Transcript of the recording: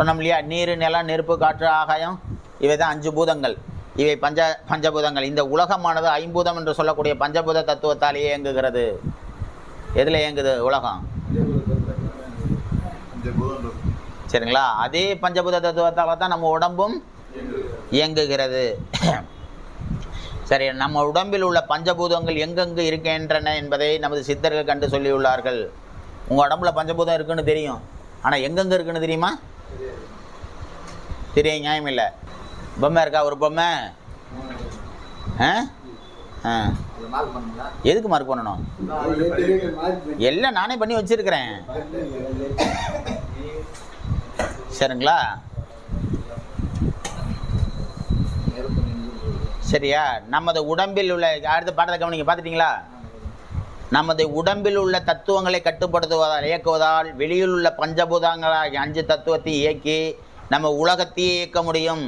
சொன்னோம் இல்லையா? நீர், நிலம், நெருப்பு, காற்று, ஆகாயம், இவை தான் 5 பூதங்கள். இவை பஞ்சபூதங்கள். இந்த உலகமானது 5பூதம் என்று சொல்லக்கூடிய பஞ்சபூத தத்துவத்தாலேயே இயங்குகிறது. எதில் இயங்குது உலகம்? சரிங்களா? அதே பஞ்சபூத தத்துவத்தால் தான் நம்ம உடம்பும் இயங்குகிறது. சரி, நம்ம உடம்பில் உள்ள பஞ்சபூதங்கள் எங்கெங்கு இருக்கின்றன என்பதை நமது சித்தர்கள் கண்டு சொல்லியுள்ளார்கள். உங்கள் உடம்புல பஞ்சபூதம் இருக்குன்னு தெரியும், ஆனால் எங்கெங்கே இருக்குன்னு தெரியுமா? தெரியும், நியாயம் இல்லை. பொம்மை இருக்கா? ஒரு பொம்மை எதுக்கு மார்க் பண்ணணும்? எல்லாம் நானே பண்ணி வச்சிருக்கிறேன். சரிங்களா? சரியா? நமது உடம்பில் உள்ள அடுத்த பாடத்தை கவனிங்க. பார்த்துட்டீங்களா? நமது உடம்பில் உள்ள தத்துவங்களை கட்டுப்படுத்துவதால், இயக்குவதால் வெளியில் உள்ள பஞ்சபூதங்களாகிய 5 தத்துவத்தை இயக்கி நம்ம உலகத்தையே இயக்க முடியும்.